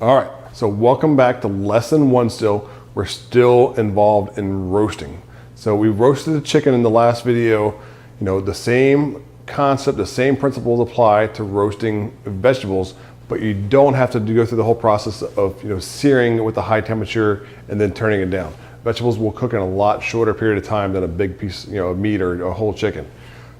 All right, so welcome back to lesson one still. We're still involved in roasting. So we roasted the chicken in the last video. You know, the same concept, the same principles apply to roasting vegetables, but you don't have to go through the whole process of, you know, searing with a high temperature and then turning it down. Vegetables will cook in a lot shorter period of time than a big piece, you know, of meat or a whole chicken.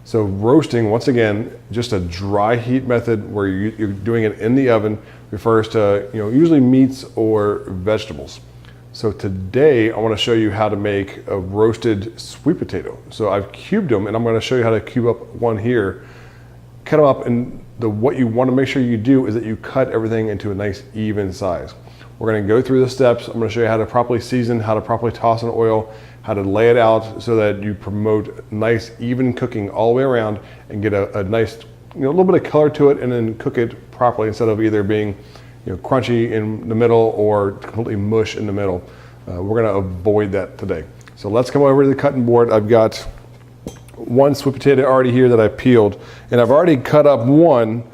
So roasting, once again, just a dry heat method where you're doing it in the oven, refers to, you know, usually meats or vegetables. So today I want to show you how to make a roasted sweet potato. So I've cubed them, and I'm going to show you how to cube up one here. Cut them up, and what you want to make sure you do is that you cut everything into a nice even size. We're going to go through the steps. I'm going to show you how to properly season, how to properly toss in oil, how to lay it out so that you promote nice even cooking all the way around and get a nice, you know, a little bit of color to it, and then cook it properly instead of either being, you know, crunchy in the middle or completely mush in the middle. We're going to avoid that today. So let's come over to the cutting board. I've got one sweet potato already here that I peeled, and I've already cut up one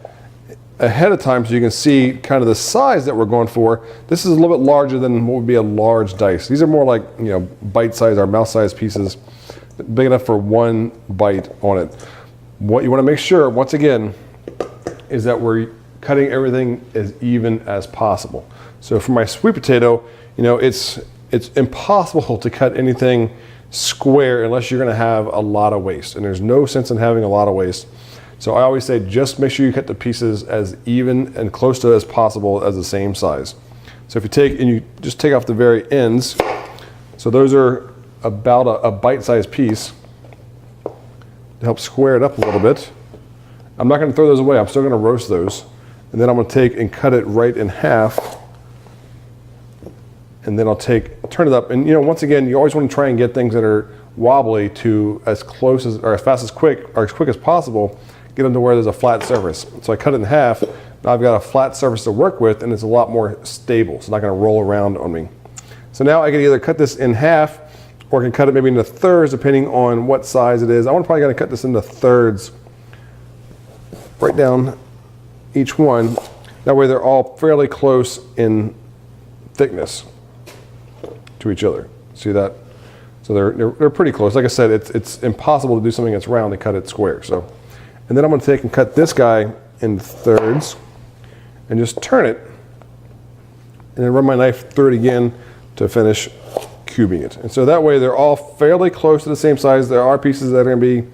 ahead of time so you can see kind of the size that we're going for. This is a little bit larger than what would be a large dice. These are more like, you know, bite size or mouth size pieces, big enough for one bite on it. What you want to make sure, once again, is that we're cutting everything as even as possible. So for my sweet potato, you know, it's impossible to cut anything square unless you're going to have a lot of waste, and there's no sense in having a lot of waste. So I always say just make sure you cut the pieces as even and close to as possible as the same size. So if you take and you just take off the very ends, so those are about a bite-sized piece, to help square it up a little bit. I'm not going to throw those away. I'm still going to roast those, and then I'm going to take and cut it right in half, and then I'll turn it up. And, you know, once again, you always want to try and get things that are wobbly to as close as, or as fast as quick, or as quick as possible, get them to where there's a flat surface. So I cut it in half. Now I've got a flat surface to work with, and it's a lot more stable. It's not going to roll around on me. So now I can either cut this in half, or I can cut it maybe into thirds, depending on what size it is. I'm probably going to cut this into thirds, right down each one. That way they're all fairly close in thickness to each other. See that? So they're pretty close. Like I said, it's impossible to do something that's round and cut it square. So, and then I'm going to take and cut this guy in thirds and just turn it, and then run my knife through it again to finish cubing it. And so that way they're all fairly close to the same size. There are pieces that are going to be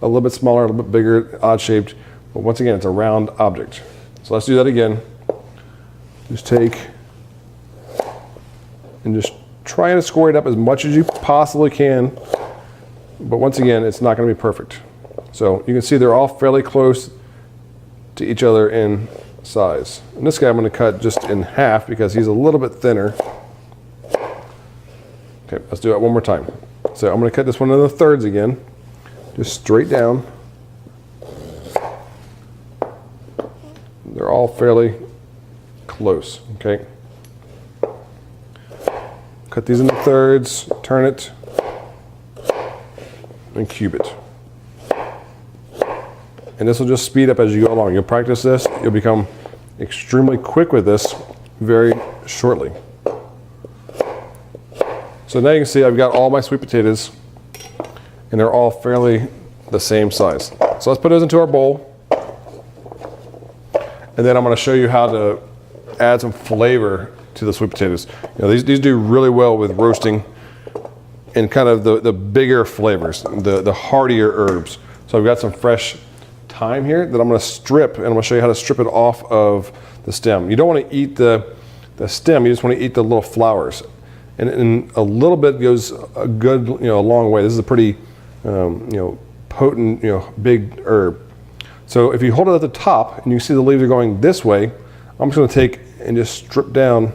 a little bit smaller, a little bit bigger, odd shaped, but once again, it's a round object. So let's do that again. Just take and just try to square it up as much as you possibly can, but once again, it's not going to be perfect. So you can see they're all fairly close to each other in size. And this guy I'm going to cut just in half because he's a little bit thinner. Okay, let's do it one more time. So I'm going to cut this one into thirds again, just straight down. They're all fairly close, okay? Cut these into thirds, turn it, and cube it. And this will just speed up as you go along. You'll practice this, you'll become extremely quick with this very shortly. So now you can see I've got all my sweet potatoes, and they're all fairly the same size. So let's put those into our bowl, and then I'm going to show you how to add some flavor to the sweet potatoes. You know, these do really well with roasting and kind of the bigger flavors, the heartier herbs. So I've got some fresh thyme here that I'm going to strip, and I'm going to show you how to strip it off of the stem. You don't want to eat the stem, you just want to eat the little flowers. And a little bit goes a good, you know, a long way. This is a pretty, you know, potent, you know, big herb. So if you hold it at the top and you see the leaves are going this way, I'm just going to take and just strip down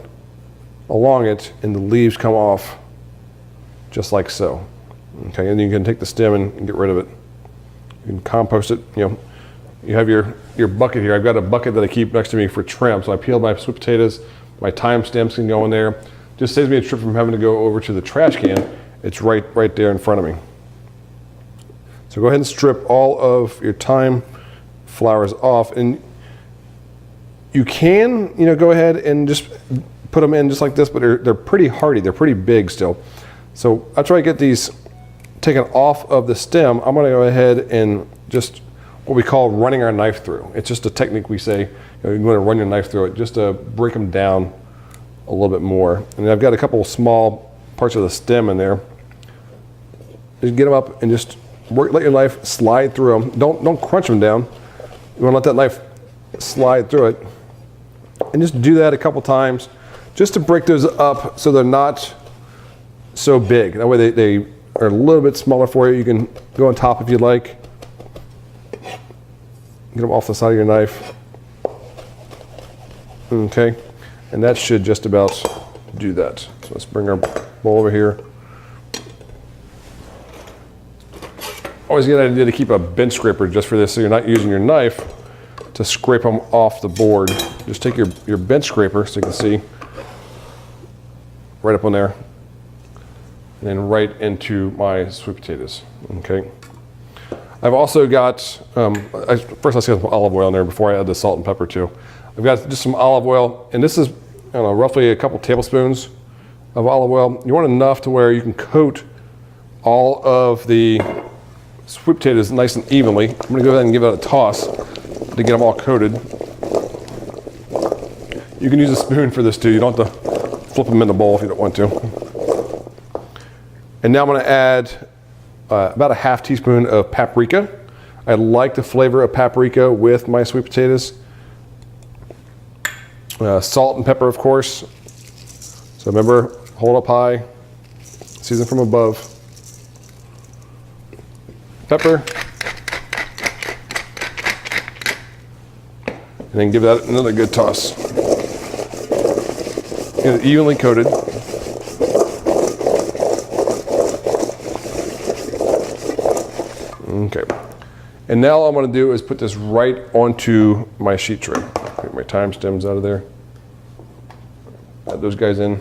along it, and the leaves come off just like so. Okay, and you can take the stem and get rid of it. You can compost it. You know, you have your bucket here. I've got a bucket that I keep next to me for trim. So I peeled my sweet potatoes. My thyme stems can go in there. Just saves me a trip from having to go over to the trash can. It's right there in front of me. So go ahead and strip all of your thyme flowers off, and You can, go ahead and just put them in just like this, but they're pretty hardy. They're pretty big still. So after I get these taken off of the stem, I'm gonna go ahead and just what we call running our knife through. It's just a technique we say, you want to run your knife through it just to break them down a little bit more. And I've got a couple of small parts of the stem in there. Just get them up and just let your knife slide through them. Don't crunch them down. You want to let that knife slide through it. And just do that a couple times just to break those up so they're not so big. That way they are a little bit smaller for you. You can go on top if you'd like. Get them off the side of your knife. Okay, and that should just about do that. So let's bring our bowl over here. Always a good idea to keep a bench scraper just for this, so you're not using your knife to scrape them off the board. Just take your bench scraper, so you can see, right up on there, and then right into my sweet potatoes, okay? I've also got, first let's get some olive oil in there before I add the salt and pepper too. I've got just some olive oil, and this is, roughly a couple tablespoons of olive oil. You want enough to where you can coat all of the sweet potatoes nice and evenly. I'm gonna go ahead and give it a toss to get them all coated. You can use a spoon for this too. You don't have to flip them in the bowl if you don't want to. And now I'm gonna add about a half teaspoon of paprika. I like the flavor of paprika with my sweet potatoes. Salt and pepper, of course. So remember, hold up high, season from above. Pepper. And then give that another good toss. Get it evenly coated. Okay, and now all I'm going to do is put this right onto my sheet tray. Get my thyme stems out of there. Add those guys in.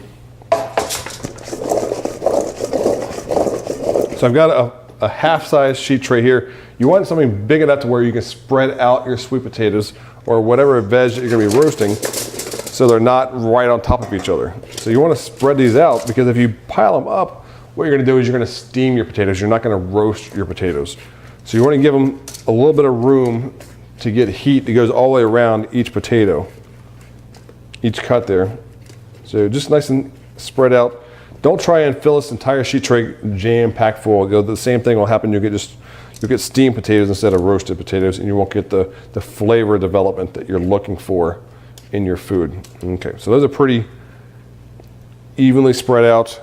So I've got a half-size sheet tray here. You want something big enough to where you can spread out your sweet potatoes or whatever veg that you're going to be roasting, so they're not right on top of each other. So you want to spread these out, because if you pile them up, what you're going to do is you're going to steam your potatoes. You're not going to roast your potatoes. So you want to give them a little bit of room to get heat that goes all the way around each potato, each cut there. So just nice and spread out. Don't try and fill this entire sheet tray jam-packed full. The same thing will happen. You'll get steamed potatoes instead of roasted potatoes, and you won't get the flavor development that you're looking for in your food. Okay, so those are pretty evenly spread out.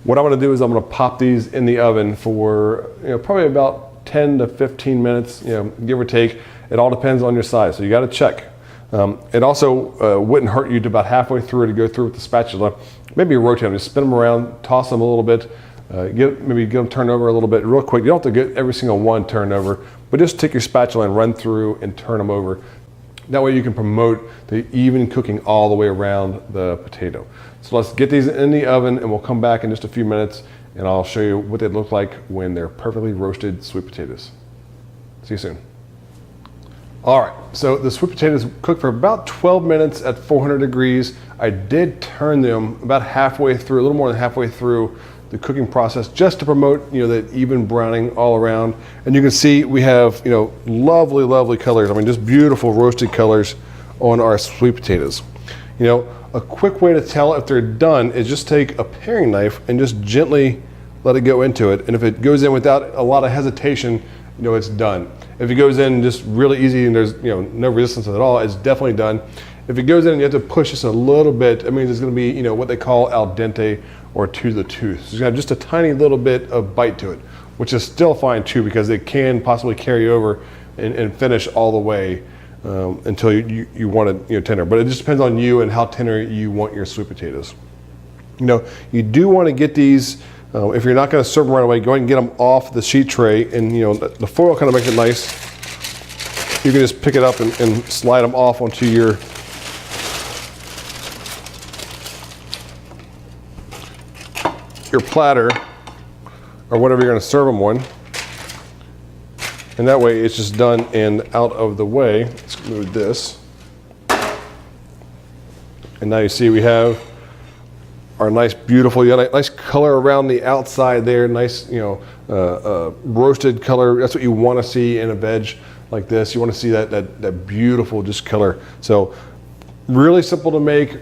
What I'm going to do is I'm going to pop these in the oven for probably about 10 to 15 minutes, give or take. It all depends on your size, so you got to check. It also wouldn't hurt you to about halfway through to go through with the spatula. Maybe rotate them, just spin them around, toss them a little bit, maybe get them turned over a little bit real quick. You don't have to get every single one turned over, but just take your spatula and run through and turn them over. That way you can promote the even cooking all the way around the potato. So let's get these in the oven, and we'll come back in just a few minutes, and I'll show you what they look like when they're perfectly roasted sweet potatoes. See you soon. All right, so the sweet potatoes cooked for about 12 minutes at 400 degrees. I did turn them about halfway through, a little more than halfway through the cooking process, just to promote that even browning all around. And you can see we have lovely, lovely colors. I mean, just beautiful roasted colors on our sweet potatoes. A quick way to tell if they're done is just take a paring knife and just gently let it go into it. And if it goes in without a lot of hesitation, it's done. If it goes in just really easy and there's no resistance at all, it's definitely done. If it goes in and you have to push just a little bit, it means it's going to be what they call al dente or to the tooth. So it's going to have just a tiny little bit of bite to it, which is still fine too, because it can possibly carry over and finish all the way until you want it tender. But it just depends on you and how tender you want your sweet potatoes. You do want to get these. If you're not going to serve them right away, go ahead and get them off the sheet tray, and the foil kind of makes it nice. You can just pick it up and slide them off onto your platter or whatever you're going to serve them on, and that way it's just done and out of the way. Let's move this. And now you see we have our nice, beautiful, nice color around the outside there. Nice, roasted color. That's what you want to see in a veg like this. You want to see that beautiful just color. So really simple to make.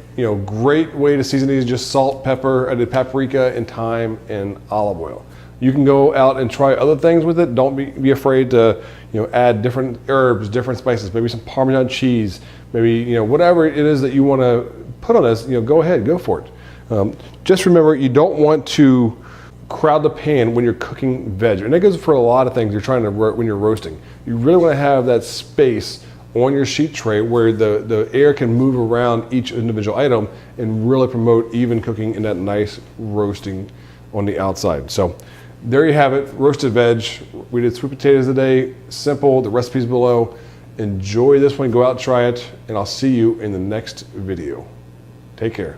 Great way to season these. Just salt, pepper, I did paprika and thyme and olive oil. You can go out and try other things with it. Don't be afraid to add different herbs, different spices, maybe some Parmesan cheese, maybe whatever it is that you want to put on this. Go ahead, go for it. Just remember, you don't want to crowd the pan when you're cooking veg, and that goes for a lot of things you're trying to when you're roasting. You really want to have that space on your sheet tray where the air can move around each individual item and really promote even cooking and that nice roasting on the outside. So there you have it, roasted veg. We did sweet potatoes today, simple, the recipe's below. Enjoy this one, go out and try it, and I'll see you in the next video. Take care.